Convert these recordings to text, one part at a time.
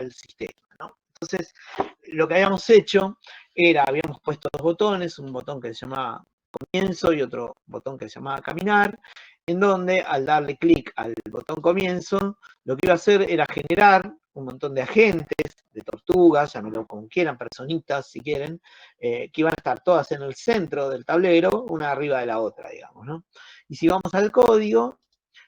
el sistema, ¿no? Entonces, lo que habíamos hecho era, habíamos puesto dos botones, un botón que se llamaba comienzo y otro botón que se llamaba caminar, en donde al darle clic al botón comienzo, lo que iba a hacer era generar un montón de agentes, de tortugas, llámenlo como quieran, personitas si quieren, que iban a estar todas en el centro del tablero, una arriba de la otra, digamos, ¿no? Y si vamos al código,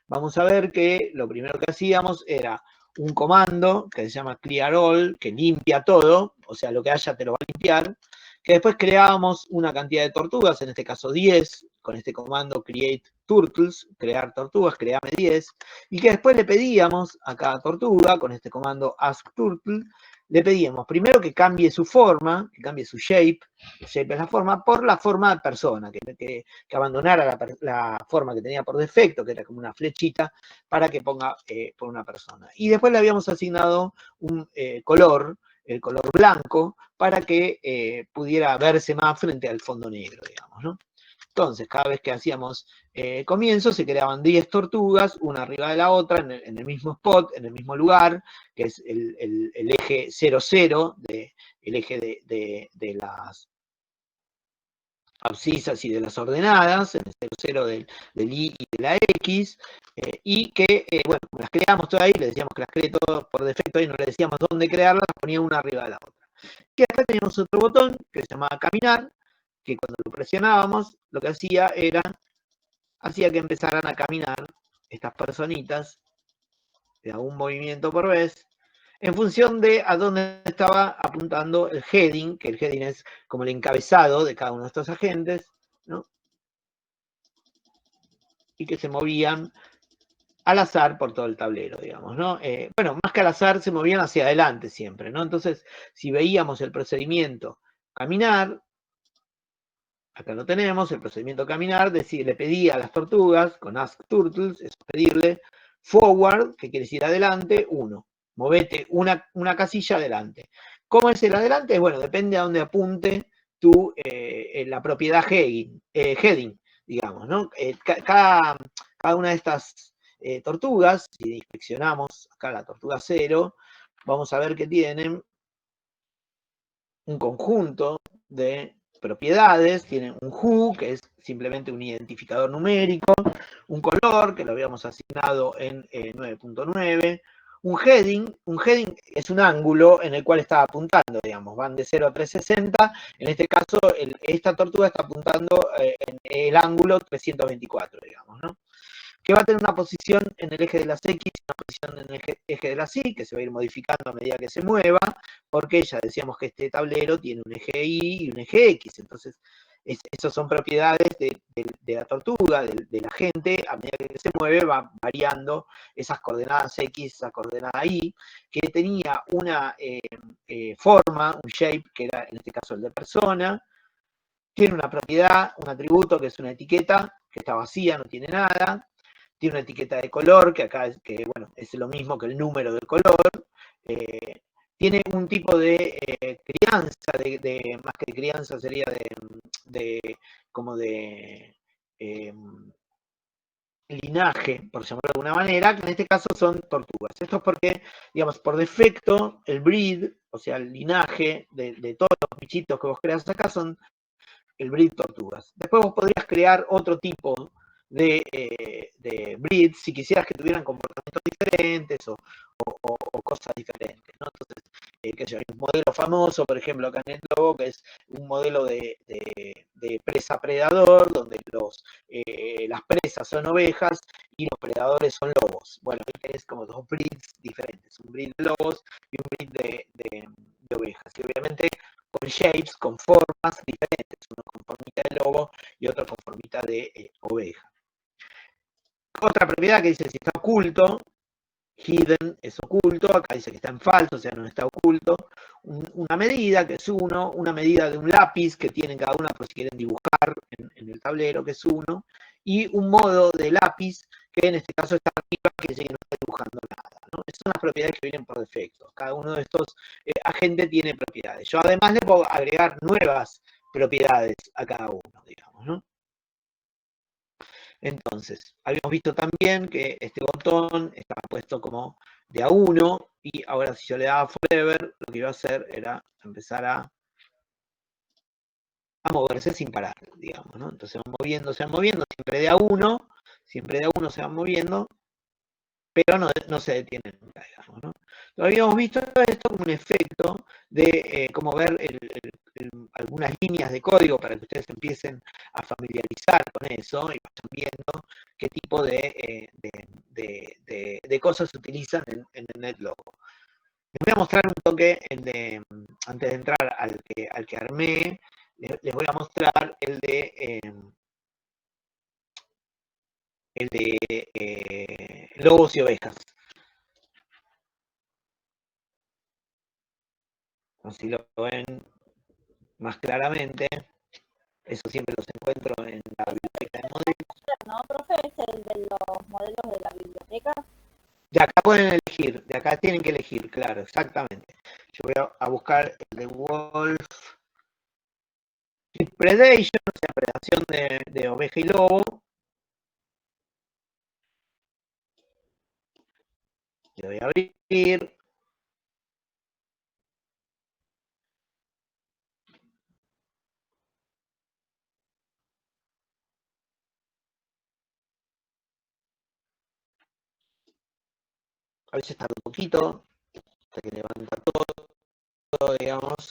vamos a ver que lo primero que hacíamos era un comando que se llama clear all, que limpia todo, o sea, lo que haya te lo va a limpiar, que después creábamos una cantidad de tortugas, en este caso 10, con este comando create turtles, crear tortugas, creame 10, y que después le pedíamos a cada tortuga, con este comando ask turtle, le pedíamos primero que cambie su forma, que cambie su shape es la forma, por la forma de persona, que abandonara la forma que tenía por defecto, que era como una flechita, para que ponga por una persona. Y después le habíamos asignado un color, el color blanco, para que pudiera verse más frente al fondo negro, digamos, ¿no? Entonces, cada vez que hacíamos comienzo, se creaban 10 tortugas, una arriba de la otra, en el mismo spot, en el mismo lugar, que es el eje 00, el eje de las abscisas y de las ordenadas, en el 00 del Y y de la X, y que, bueno, las creamos todas ahí, le decíamos que las cree todo por defecto y no le decíamos dónde crearlas, las ponía una arriba de la otra. Y acá teníamos otro botón que se llamaba caminar, que cuando lo presionábamos, lo que hacía que empezaran a caminar estas personitas de un movimiento por vez, en función de a dónde estaba apuntando el heading, que el heading es como el encabezado de cada uno de estos agentes, ¿no? Y que se movían al azar por todo el tablero, digamos, ¿no? Bueno, más que al azar, se movían hacia adelante siempre, ¿no? Entonces, si veíamos el procedimiento caminar, acá lo tenemos, el procedimiento caminar, le pedía a las tortugas, con ask turtles, es pedirle forward, que quiere decir adelante, 1. Movete una casilla adelante. ¿Cómo es el adelante? Bueno, depende a dónde apunte la propiedad heading, digamos, ¿no? Cada una de estas tortugas, si inspeccionamos acá la tortuga 0, vamos a ver que tienen un conjunto de propiedades, tienen un who, que es simplemente un identificador numérico, un color, que lo habíamos asignado en 9.9, un heading es un ángulo en el cual está apuntando, digamos, van de 0 a 360, en este caso esta tortuga está apuntando en el ángulo 324, digamos, ¿no? Que va a tener una posición en el eje de las X y una posición en el eje de las Y, que se va a ir modificando a medida que se mueva, porque ya decíamos que este tablero tiene un eje Y y un eje X, entonces esas son propiedades de la tortuga, del agente, a medida que se mueve va variando esas coordenadas X, esa coordenada Y, que tenía una forma, un shape, que era en este caso el de persona, tiene una propiedad, un atributo que es una etiqueta, que está vacía, no tiene nada, tiene una etiqueta de color, que acá bueno, es lo mismo que el número del color, tiene un tipo de crianza, más que de crianza sería como de linaje, por llamarlo de alguna manera, que en este caso son tortugas. Esto es porque, digamos, por defecto, el breed, o sea, el linaje de todos los bichitos que vos creas acá son el breed tortugas. Después vos podrías crear otro tipo de breeds si quisieras que tuvieran comportamientos diferentes o cosas diferentes, ¿no? Entonces, hay un modelo famoso, por ejemplo, acá en el logo, que es un modelo de presa-predador, donde las presas son ovejas y los predadores son lobos. Bueno, ahí tenés como dos breeds diferentes, un breed de lobos y un breed de ovejas. Y obviamente con shapes, con formas diferentes, uno con formita de lobo y otro con formita de oveja. Otra propiedad que dice si está oculto, hidden es oculto, acá dice que está en falso, o sea, no está oculto. Una medida, que es 1, una medida de un lápiz que tienen cada una por si quieren dibujar en el tablero, que es 1, y un modo de lápiz que en este caso está arriba, que dice que no está dibujando nada, ¿no? Esas son las propiedades que vienen por defecto. Cada uno de estos agentes tiene propiedades. Yo además le puedo agregar nuevas propiedades a cada uno, digamos, ¿no? Entonces, habíamos visto también que este botón estaba puesto como de a uno, y ahora si yo le daba forever, lo que iba a hacer era empezar a moverse sin parar, digamos, ¿no? Entonces se van moviendo, siempre de a uno se van moviendo, pero no se detienen nunca, digamos, ¿no? Lo habíamos visto esto como un efecto de cómo ver algunas líneas de código para que ustedes empiecen a familiarizar con eso y vayan viendo qué tipo de cosas se utilizan en el NetLogo. Les voy a mostrar un toque antes de entrar al que armé, les voy a mostrar el de lobos y ovejas. Así lo ven más claramente. Eso siempre los encuentro en la biblioteca de modelos. ¿No, profe? Es el de los modelos de la biblioteca. De acá pueden elegir, de acá tienen que elegir, claro, exactamente. Yo voy a buscar el de Wolf Predation, o sea, predación de oveja y lobo. Le voy a abrir. A veces tarda un poquito, hasta que levanta todo, digamos.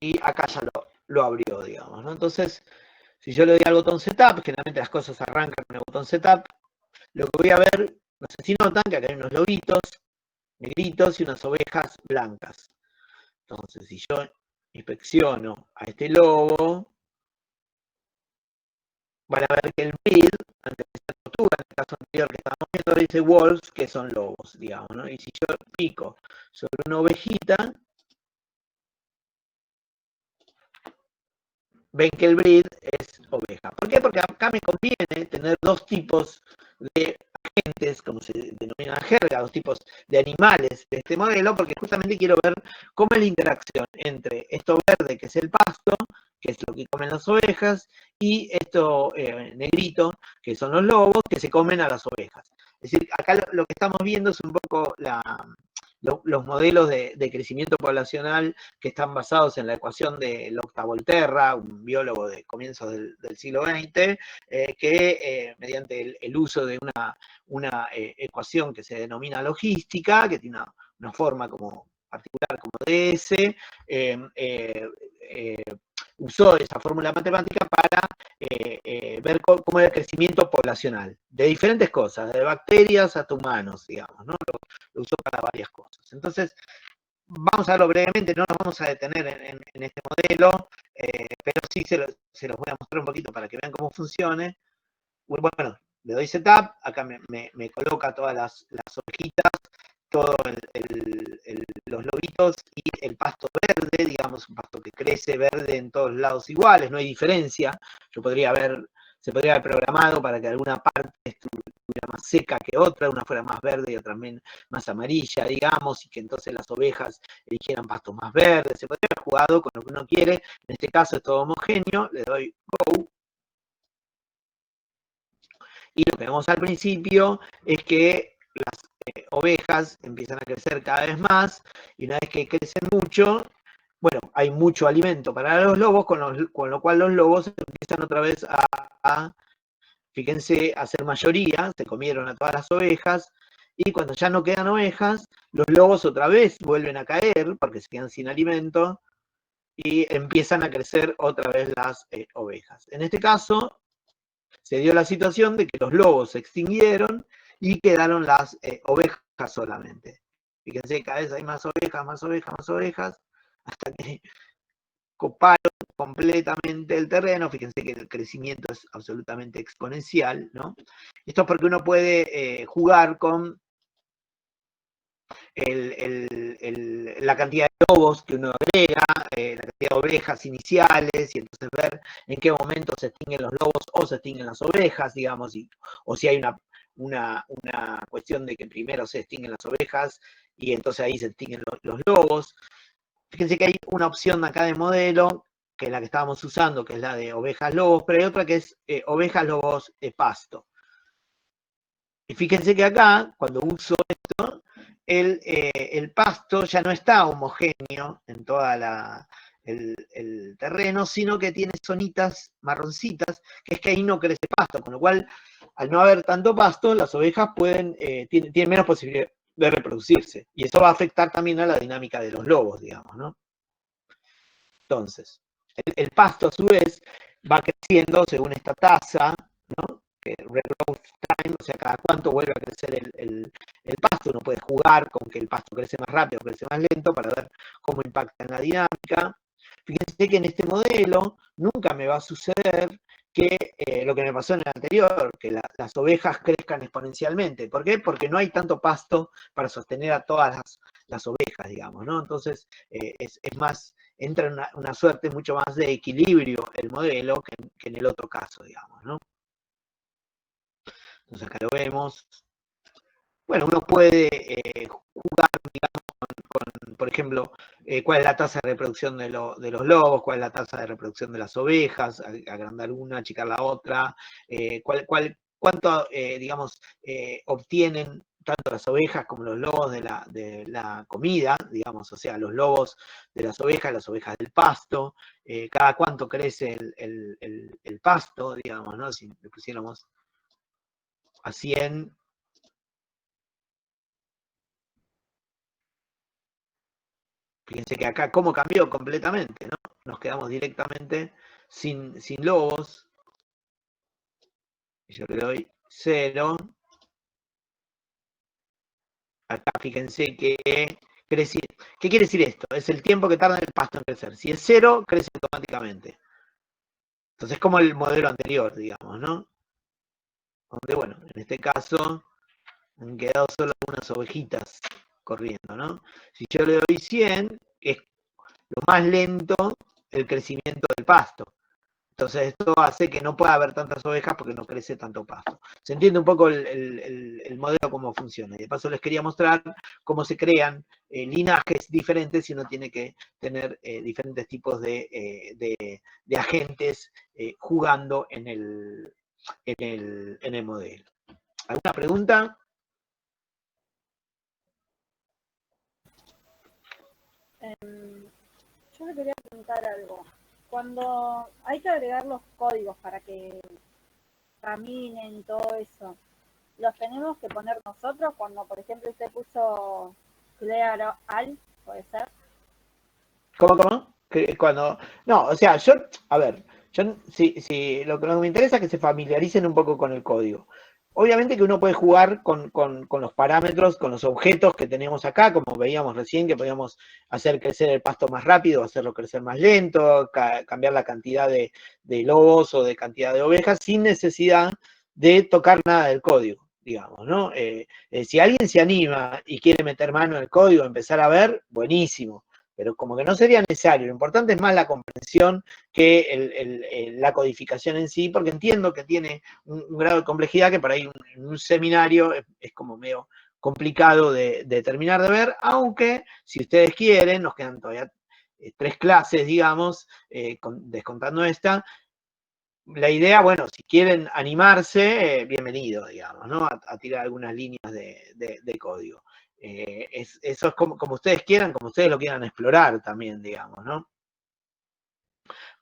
Y acá ya lo abrió, digamos, ¿no? Entonces, si yo le doy al botón Setup, generalmente las cosas arrancan con el botón Setup, lo que voy a ver, no sé si notan que acá hay unos lobitos negritos y unas ovejas blancas. Entonces, si yo inspecciono a este lobo, van a ver que el breed, antes de esta tortuga, en el caso anterior que estábamos viendo, dice wolves, que son lobos, digamos, ¿no? Y si yo pico sobre una ovejita, ven que el breed es oveja. ¿Por qué? Porque acá me conviene tener dos tipos de agentes, como se denomina la jerga, dos tipos de animales de este modelo, porque justamente quiero ver cómo es la interacción entre esto verde, que es el pasto, que es lo que comen las ovejas, y esto negrito, que son los lobos, que se comen a las ovejas. Es decir, acá lo que estamos viendo es un poco los modelos de crecimiento poblacional que están basados en la ecuación de Locta Volterra, un biólogo de comienzos del siglo XX, que mediante el uso de una ecuación que se denomina logística, que tiene una forma como particular como DS, usó esa fórmula matemática para ver cómo era el crecimiento poblacional, de diferentes cosas, de bacterias hasta humanos, digamos, ¿no? Lo usó para varias cosas. Entonces, vamos a verlo brevemente, no nos vamos a detener en este modelo, pero sí se los voy a mostrar un poquito para que vean cómo funcione. Bueno, le doy setup, acá me coloca todas las ovejitas, todos los lobitos y el pasto verde, digamos, un pasto que crece verde en todos lados iguales, no hay diferencia. Se podría haber programado para que alguna parte estuviera más seca que otra, una fuera más verde y otra más amarilla, digamos, y que entonces las ovejas eligieran pastos más verdes. Se podría haber jugado con lo que uno quiere. En este caso es todo homogéneo, le doy Go. Y lo que vemos al principio es que las ovejas empiezan a crecer cada vez más, y una vez que crecen mucho, bueno, hay mucho alimento para los lobos, con lo cual los lobos empiezan otra vez fíjense, a ser mayoría, se comieron a todas las ovejas, y cuando ya no quedan ovejas, los lobos otra vez vuelven a caer, porque se quedan sin alimento, y empiezan a crecer otra vez las ovejas. En este caso, se dio la situación de que los lobos se extinguieron y quedaron las ovejas solamente. Fíjense, cada vez hay más ovejas, más ovejas, más ovejas, hasta que coparon completamente el terreno. Fíjense que el crecimiento es absolutamente exponencial, ¿no? Esto es porque uno puede jugar con la cantidad de lobos que uno agrega, la cantidad de ovejas iniciales, y entonces ver en qué momento se extinguen los lobos o se extinguen las ovejas, digamos, o si hay una cuestión de que primero se extinguen las ovejas y entonces ahí se extinguen los lobos. Fíjense que hay una opción acá de modelo, que es la que estábamos usando, que es la de ovejas lobos, pero hay otra que es ovejas lobos pasto. Y fíjense que acá, cuando uso esto, el pasto ya no está homogéneo en toda el terreno, sino que tiene zonitas marroncitas, que es que ahí no crece pasto, con lo cual, al no haber tanto pasto, las ovejas tienen menos posibilidad de reproducirse, y eso va a afectar también a la dinámica de los lobos, digamos, ¿no? Entonces, el pasto a su vez va creciendo según esta tasa, ¿no? Regrowth time, o sea, cada cuánto vuelve a crecer el pasto. Uno puede jugar con que el pasto crece más rápido o crece más lento para ver cómo impacta en la dinámica. Fíjense que en este modelo nunca me va a suceder que lo que me pasó en el anterior, que las ovejas crezcan exponencialmente. ¿Por qué? Porque no hay tanto pasto para sostener a todas las ovejas, digamos, ¿no? Entonces, es más, entra en una suerte mucho más de equilibrio el modelo que en el otro caso, digamos, ¿no? Entonces acá lo vemos. Bueno, uno puede jugar, digamos, por ejemplo, cuál es la tasa de reproducción de los lobos, cuál es la tasa de reproducción de las ovejas, agrandar una, achicar la otra, cuánto, digamos, obtienen tanto las ovejas como los lobos de la comida, digamos, o sea, los lobos de las ovejas del pasto, cada cuánto crece el pasto, digamos, ¿no? Si le pusiéramos a 100, fíjense que acá cómo cambió completamente, ¿no? Nos quedamos directamente sin lobos. Yo le doy 0. Acá fíjense que crece. ¿Qué quiere decir esto? Es el tiempo que tarda el pasto en crecer. Si es 0, crece automáticamente. Entonces es como el modelo anterior, digamos, ¿no? Donde, bueno, en este caso han quedado solo unas ovejitas corriendo, ¿no? Si yo le doy 100, es lo más lento el crecimiento del pasto. Entonces esto hace que no pueda haber tantas ovejas porque no crece tanto pasto. Se entiende un poco el modelo cómo funciona. Y de paso les quería mostrar cómo se crean linajes diferentes y uno tiene que tener diferentes tipos de agentes jugando en el modelo. ¿Alguna pregunta? Yo le quería preguntar algo. Cuando hay que agregar los códigos para que caminen, todo eso, ¿los tenemos que poner nosotros? Cuando, por ejemplo, usted puso clear all, ¿puede ser? ¿Cómo? Cuando. No, o sea, a ver, si lo que me interesa es que se familiaricen un poco con el código. Obviamente que uno puede jugar con los parámetros, con los objetos que tenemos acá, como veíamos recién, que podíamos hacer crecer el pasto más rápido, hacerlo crecer más lento, cambiar la cantidad de lobos o de cantidad de ovejas, sin necesidad de tocar nada del código, digamos, ¿no? Si alguien se anima y quiere meter mano en el código, empezar a ver, buenísimo, pero como que no sería necesario. Lo importante es más la comprensión que la codificación en sí, porque entiendo que tiene un grado de complejidad que por ahí en un seminario es como medio complicado de terminar de ver, aunque si ustedes quieren, nos quedan todavía 3 clases, digamos, descontando esta. La idea, bueno, si quieren animarse, bienvenido, digamos, ¿no? A tirar algunas líneas de código. Eso es como ustedes quieran, como ustedes lo quieran explorar también, digamos, ¿no?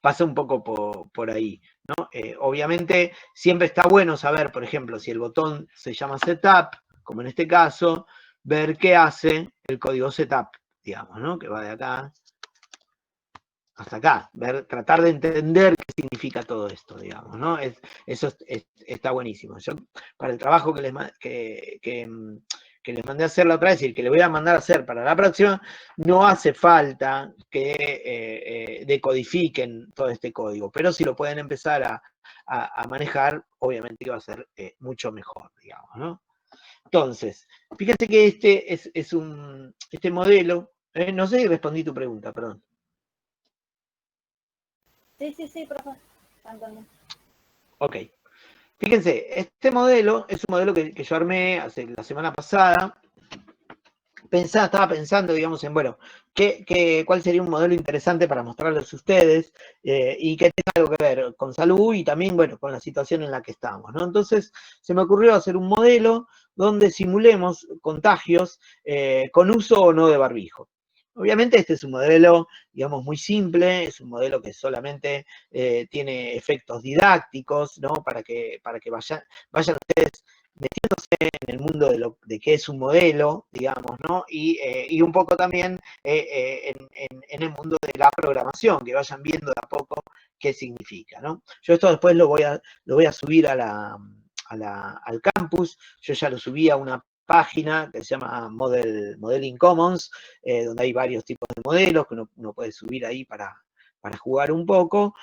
Pasa un poco por ahí, ¿no? Obviamente siempre está bueno saber, por ejemplo, si el botón se llama setup, como en este caso, ver qué hace el código setup, digamos, ¿no? Que va de acá hasta acá, tratar de entender qué significa todo esto, digamos, ¿no? Eso está buenísimo. Yo, para el trabajo que les mandé a hacer la otra vez y el que le voy a mandar a hacer para la próxima, no hace falta que decodifiquen todo este código, pero si lo pueden empezar a manejar, obviamente que va a ser mucho mejor, digamos, ¿no? Entonces, fíjate que este modelo, no sé si respondí tu pregunta, perdón. Sí, profe. Antonio. Ok. Fíjense, este modelo es un modelo que yo armé la semana pasada, estaba pensando, digamos, en, bueno, cuál sería un modelo interesante para mostrarles a ustedes y que tenga algo que ver con salud y también, bueno, con la situación en la que estamos, ¿no? Entonces, se me ocurrió hacer un modelo donde simulemos contagios con uso o no de barbijo. Obviamente este es un modelo, digamos, muy simple, es un modelo que solamente tiene efectos didácticos, ¿no? Para que vayan ustedes metiéndose en el mundo de qué es un modelo, digamos, ¿no? Y un poco también en el mundo de la programación, que vayan viendo de a poco qué significa, ¿no? Yo esto después lo voy a subir al campus, yo ya lo subí a una página que se llama Modeling Commons, donde hay varios tipos de modelos que uno puede subir ahí para jugar un poco.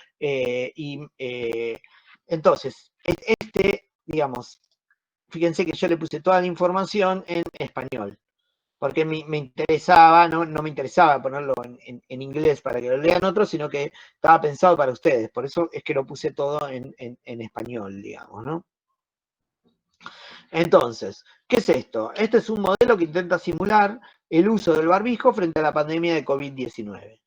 Entonces, digamos, fíjense que yo le puse toda la información en español, porque me interesaba, no me interesaba ponerlo en inglés para que lo lean otros, sino que estaba pensado para ustedes, por eso es que lo puse todo en español, digamos, ¿no? Entonces, ¿qué es esto? Este es un modelo que intenta simular el uso del barbijo frente a la pandemia de COVID-19.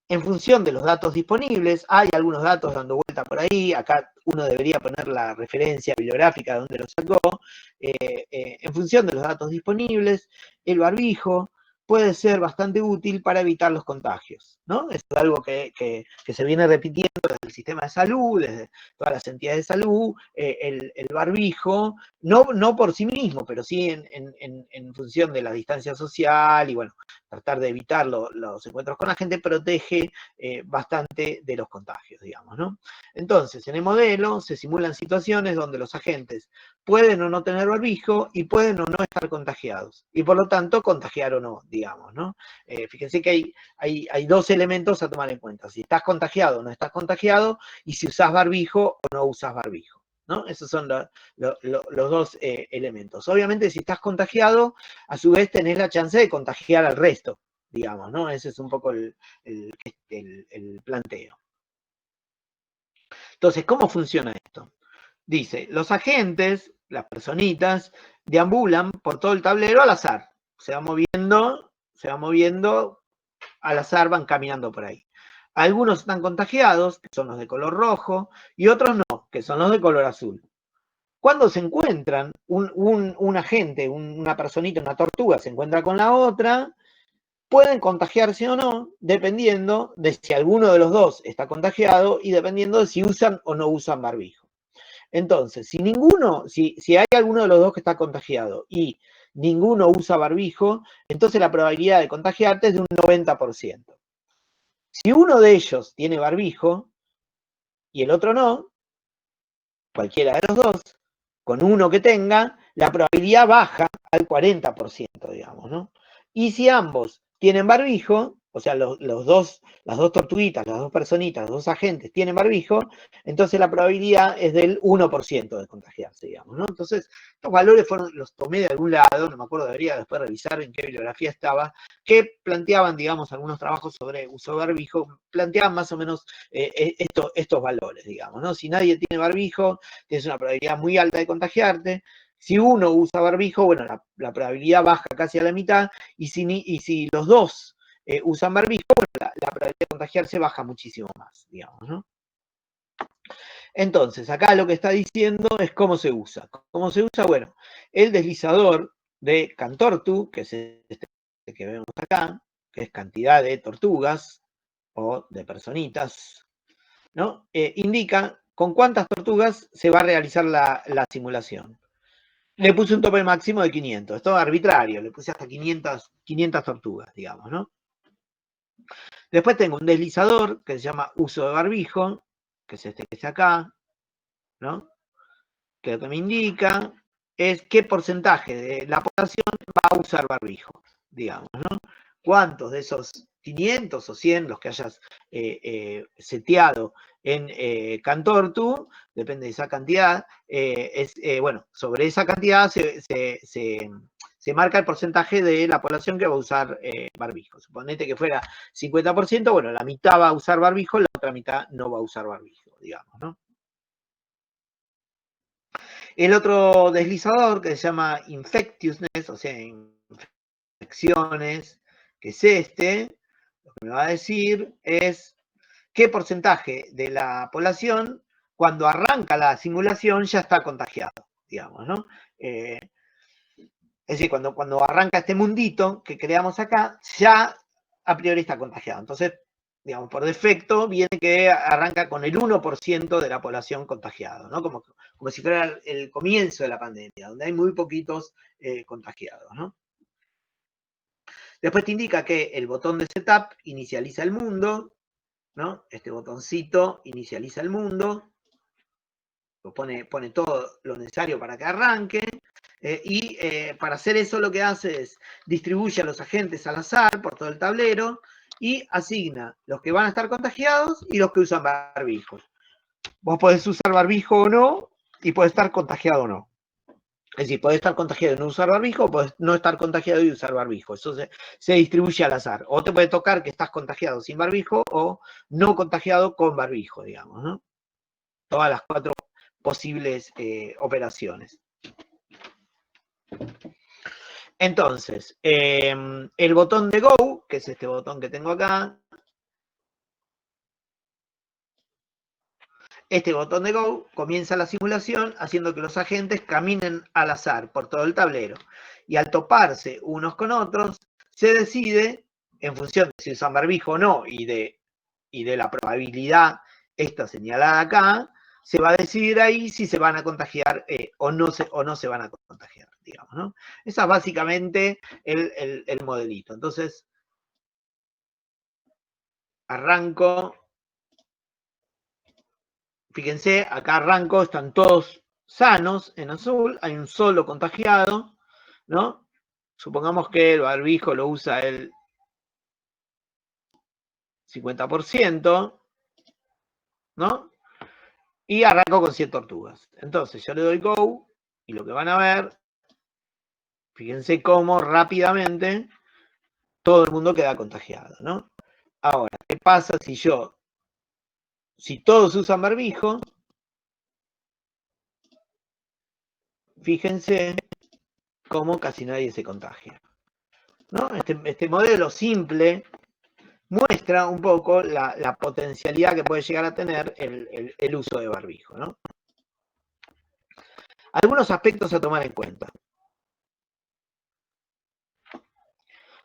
En función de los datos disponibles, hay algunos datos dando vuelta por ahí, acá uno debería poner la referencia bibliográfica de donde lo sacó, en función de los datos disponibles, el barbijo puede ser bastante útil para evitar los contagios, ¿no? Es algo que se viene repitiendo desde el sistema de salud, desde todas las entidades de salud, el barbijo, no por sí mismo, pero sí en función de la distancia social y bueno, tratar de evitar los encuentros con la gente, protege bastante de los contagios, digamos, ¿no? Entonces, en el modelo se simulan situaciones donde los agentes pueden o no tener barbijo y pueden o no estar contagiados, y por lo tanto contagiar o no, digamos, ¿no? Fíjense que hay dos elementos a tomar en cuenta, si estás contagiado o no estás contagiado, y si usás barbijo o no usás barbijo, ¿no? Esos son los dos elementos. Obviamente, si estás contagiado, a su vez tenés la chance de contagiar al resto, digamos, ¿no? Ese es un poco el planteo. Entonces, ¿cómo funciona esto? Dice, los agentes, las personitas, deambulan por todo el tablero al azar. Se va moviendo al azar, van caminando por ahí. Algunos están contagiados, que son los de color rojo, y otros no, que son los de color azul. Cuando se encuentran, un agente, una personita, una tortuga, se encuentra con la otra, pueden contagiarse o no, dependiendo de si alguno de los dos está contagiado y dependiendo de si usan o no usan barbijo. Entonces, si hay alguno de los dos que está contagiado y ninguno usa barbijo, entonces la probabilidad de contagiarte es de un 90%. Si uno de ellos tiene barbijo y el otro no, cualquiera de los dos, con uno que tenga, la probabilidad baja al 40%, digamos, ¿no? Y si ambos tienen barbijo, o sea, las dos tortuguitas, las dos personitas, los dos agentes tienen barbijo, entonces la probabilidad es del 1% de contagiarse, digamos, ¿no? Entonces, estos valores los tomé de algún lado, no me acuerdo, debería después revisar en qué bibliografía estaba, que planteaban, digamos, algunos trabajos sobre uso de barbijo, planteaban más o menos estos valores, digamos, ¿no? Si nadie tiene barbijo, tienes una probabilidad muy alta de contagiarte. Si uno usa barbijo, bueno, la probabilidad baja casi a la mitad, y si los dos usan barbijo, bueno, la probabilidad de contagiarse baja muchísimo más, digamos, ¿no? Entonces, acá lo que está diciendo es cómo se usa. ¿Cómo se usa? Bueno, el deslizador de Cantortu, que es este que vemos acá, que es cantidad de tortugas o de personitas, ¿no? Indica con cuántas tortugas se va a realizar la simulación. Le puse un tope máximo de 500, esto es arbitrario, le puse hasta 500 tortugas, digamos, ¿no? Después tengo un deslizador que se llama uso de barbijo, que es este que está acá, ¿no? Que lo que me indica es qué porcentaje de la población va a usar barbijo, digamos, ¿no? ¿Cuántos de esos 500 o 100, los que hayas seteado en Cantortu, depende de esa cantidad, bueno, sobre esa cantidad se marca el porcentaje de la población que va a usar barbijo. Suponete que fuera 50%, bueno, la mitad va a usar barbijo, la otra mitad no va a usar barbijo, digamos, ¿no? El otro deslizador que se llama infectiousness, o sea, infectiosidad, reacciones, que es lo que me va a decir es qué porcentaje de la población, cuando arranca la simulación, ya está contagiado, digamos, ¿no? Es decir, cuando arranca este mundito que creamos acá, ya a priori está contagiado. Entonces, digamos, por defecto, viene que arranca con el 1% de la población contagiada, ¿no? Como si fuera el comienzo de la pandemia, donde hay muy poquitos contagiados, ¿no? Después te indica que el botón de setup inicializa el mundo, ¿no? Este botoncito inicializa el mundo, pone todo lo necesario para que arranque, y para hacer eso lo que hace es distribuye a los agentes al azar por todo el tablero y asigna los que van a estar contagiados y los que usan barbijos. Vos podés usar barbijo o no, y podés estar contagiado o no. Es decir, podés estar contagiado y no usar barbijo, o podés no estar contagiado y usar barbijo. Eso se distribuye al azar. O te puede tocar que estás contagiado sin barbijo o no contagiado con barbijo, digamos, ¿no? Todas las 4 posibles operaciones. Entonces, el botón de Go, que es este botón que tengo acá, este botón de Go comienza la simulación haciendo que los agentes caminen al azar por todo el tablero. Y al toparse unos con otros, se decide, en función de si usan barbijo o no, y de la probabilidad esta señalada acá, se va a decidir ahí si se van a contagiar o no se van a contagiar, digamos, ¿no? Esa es básicamente el modelito. Entonces, arranco. Fíjense, acá arranco, están todos sanos en azul, hay un solo contagiado, ¿no? Supongamos que el barbijo lo usa el 50%, ¿no? Y arranco con 100 tortugas. Entonces yo le doy Go y lo que van a ver, fíjense cómo rápidamente todo el mundo queda contagiado, ¿no? Ahora, ¿qué pasa si todos usan barbijo? Fíjense cómo casi nadie se contagia, ¿no? Este modelo simple muestra un poco la potencialidad que puede llegar a tener el uso de barbijo, ¿no? Algunos aspectos a tomar en cuenta.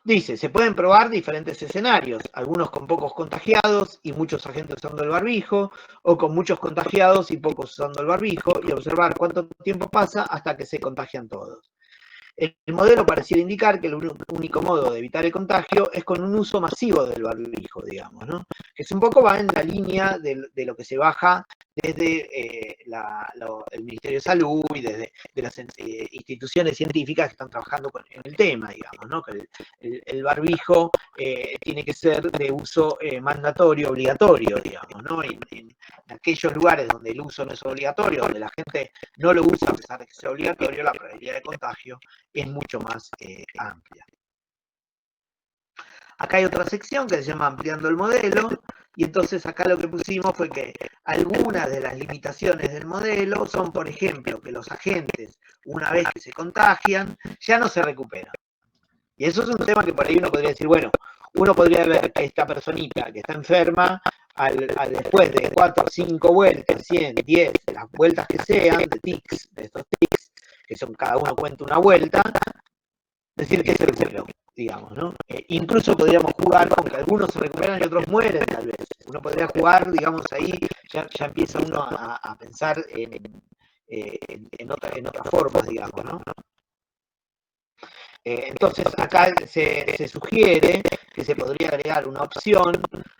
Dice, se pueden probar diferentes escenarios, algunos con pocos contagiados y muchos agentes usando el barbijo, o con muchos contagiados y pocos usando el barbijo, y observar cuánto tiempo pasa hasta que se contagian todos. El modelo pareciera indicar que el único modo de evitar el contagio es con un uso masivo del barbijo, digamos, ¿no? Que un poco va en la línea de lo que se baja desde el Ministerio de Salud y desde las instituciones científicas que están trabajando en el tema, digamos, ¿no? Que el barbijo tiene que ser de uso mandatorio, obligatorio, digamos, ¿no? En aquellos lugares donde el uso no es obligatorio, donde la gente no lo usa a pesar de que sea obligatorio, la probabilidad de contagio es mucho más amplia. Acá hay otra sección que se llama ampliando el modelo, y entonces acá lo que pusimos fue que algunas de las limitaciones del modelo son, por ejemplo, que los agentes, una vez que se contagian, ya no se recuperan. Y eso es un tema que por ahí uno podría decir, bueno, uno podría ver que esta personita que está enferma, después de 4 o 5 vueltas, 100, 10, las vueltas que sean, de estos tics, que son cada uno cuenta una vuelta, decir que se recuperó, digamos, ¿no? Incluso podríamos jugar con que algunos se recuperan y otros mueren, tal vez. Uno podría jugar, digamos, ahí ya empieza uno a pensar en otras formas, digamos, ¿no? Entonces acá se sugiere que se podría agregar una opción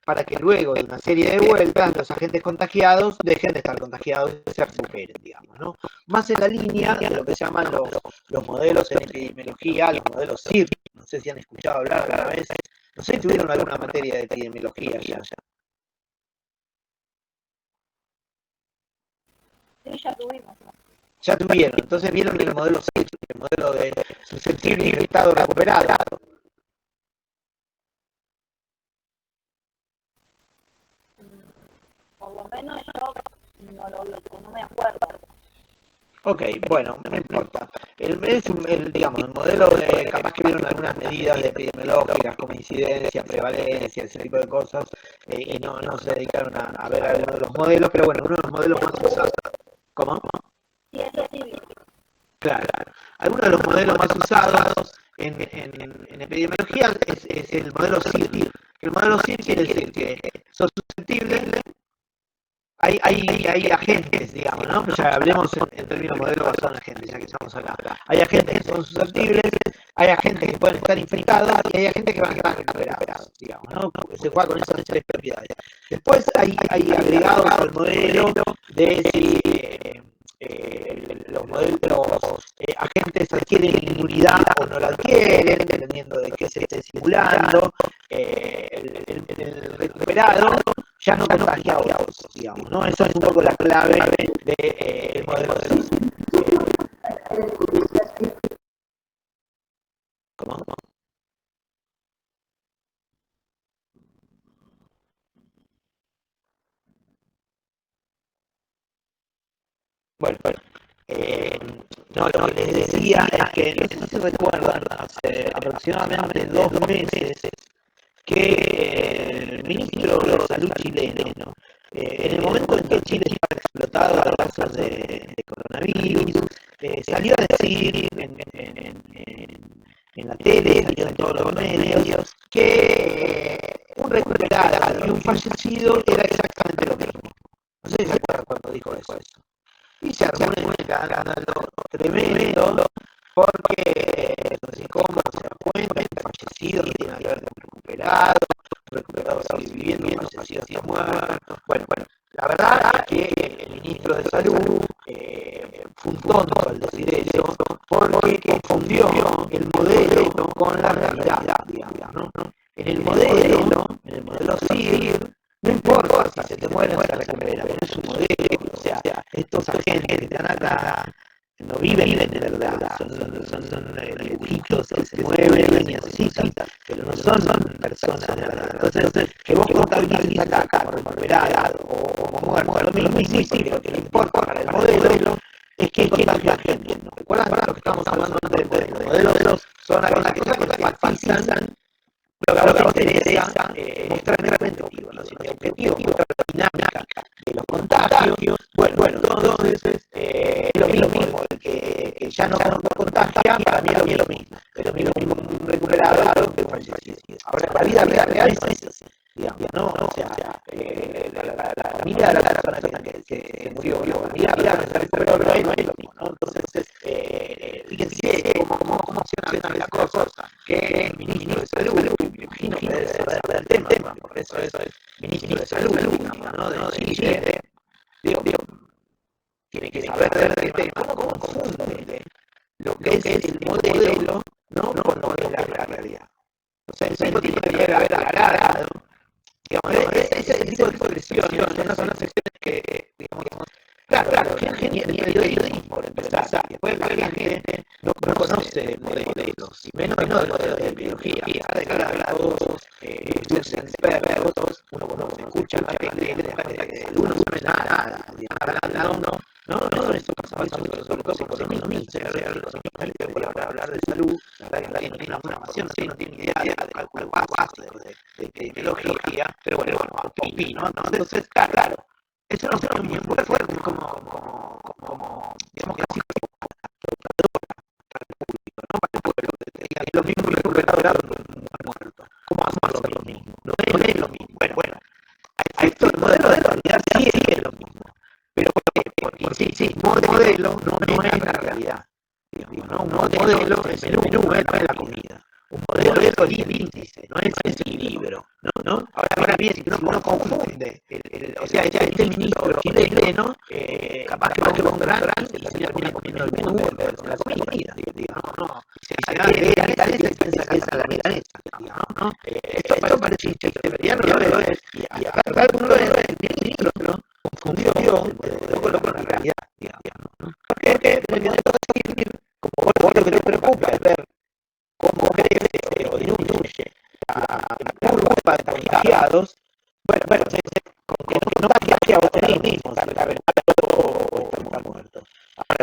para que luego de una serie de vueltas los agentes contagiados dejen de estar contagiados y se recuperen, digamos, ¿no? Más en la línea de lo que se llaman los modelos en epidemiología, los modelos CIRP. No sé si han escuchado hablar alguna vez. No sé si tuvieron alguna materia de epidemiología ya. Sí, ya tuvimos. Ya tuvieron, entonces vieron el modelo CIRP, el modelo de susceptible y infectado recuperado. Por lo menos yo no me acuerdo. Ok, bueno, no importa. Digamos, el modelo de, capaz que vieron algunas medidas de epidemiológicas como incidencia, prevalencia, ese tipo de cosas, y no se dedicaron a ver algunos de los modelos, pero bueno, uno de los modelos más usados. ¿Cómo? Sí, eso sí. Claro. Algunos de los modelos más usados en epidemiología es el modelo CIR. El modelo CIR quiere decir que sos susceptible. Hay agentes, digamos, ¿no? Ya hablemos en términos modelo basado en agentes, ya que estamos acá. Hay agentes que son susceptibles, hay agentes que pueden estar infectados y hay agentes que van a estar recuperados, digamos, ¿no? Se juega con esas tres propiedades. Después hay agregados al modelo de si los modelos, agentes adquieren inmunidad o no la adquieren, dependiendo de qué se esté simulando. El recuperado ya no contagia a otros, digamos, ¿no? Eso es un poco la clave del modelo de CIS. ¿Cómo? Bueno, no, lo que les decía es que, no sé si recuerdan, hace aproximadamente 2 meses, que el ministro de Salud chileno, en el momento en que Chile estaba explotado a casos de coronavirus, salió a decir en la tele, salió en todos los medios, que un recuperado y un fallecido era exactamente lo mismo. No sé si se acuerdan cuando dijo eso. Y se armó un escándalo tremendo porque no sé cómo se da cuenta, el fallecido tiene que ver con recuperado sigue viviendo, fallecido está muerto. Bueno, la verdad es que el ministro de Salud fue un tonto al decir eso porque confundió el modelo con la realidad, digamos, ¿no? En el modelo CIR, no importa si se te mueren o se recupera, pero es un modelo, o sea, estos agentes que están acá no viven de verdad, son dibujitos que se mueven y necesitan, pero no son personas de verdad. Entonces, que vos contabilices acá como recuperado o como muerto, lo mismo, porque lo que le importa para el modelo es que contagia gente. ¿No? ¿Recuerdan lo que estamos hablando antes de los modelos? Son aquellas cosas que enfatizan lo que a vos te interesa mostrar meramente objetivo, ¿no? Si el objetivo es mostrar la dinámica de los contagios, bueno, entonces es lo mismo, el que ya no contagia, para mí es lo mismo, pero es lo mismo un recuperado que un fallecido. Ahora, la vida real no es así, digamos, ¿no? O sea, la familia de la persona que murió, la vida real se recuperó, no es lo mismo, ¿no? Entonces, fíjense cómo funcionan las cosas, que el ministro de Salud, me imagino que debe saber del tema, por eso es ministro de Salud, digamos, ¿no? De Chile, digo, tiene que saber del tema, cómo confunde lo que es el modelo, ¿no? Con lo que es la realidad. O sea, el tipo tiene que haber aclarado, digamos, ese tipo de expresiones son las expresiones que, digamos, claro, ni el periodismo, por empezar, después la gente no conoce modelos, y menos modelos de biología, de todos estudios expertos, uno escucha la tele, de cuenta que uno no sabe nada, hablando, no, eso pasa, sobre todo por los mismos, para hablar de salud, la verdad que no tiene una formación, no tiene ni idea de cálculo básico, de epidemiología, pero bueno, opino, ¿no? Entonces, claro, eso no es muy fuerte, como digamos, casi lo mismo recuperado muerto. ¿Cómo hacemos lo mismo? No es lo mismo. Bueno, a esto el modelo de realidad sí es lo mismo. Pero porque sí, modelo no es la realidad. Digamos, ¿no? Un modelo es el menú, no es la comida. Un modelo es el índice, no es el libro. ¿No? Ahora bien, si uno confunde, o sea, ya este ministro chileno, capaz que va con gran, se termina comiendo el menú de la comida, digamos, ¿no? Se da milanesa y piensa que esa es la milanesa, digamos, ¿no? Esto parece un chiste, pero ya no lo es. Y acá uno lo es, el ministro, ¿no? Confundió con la realidad, digamos, ¿no? Porque como vos lo que te preocupa es ver cómo crece o disminuye la curva de contagiados, bueno, con que no contagia a vos tenés mismo, si la verdad o estamos muertos.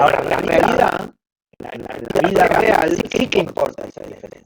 Ahora, la realidad, en la vida real, sí que importa esa diferencia.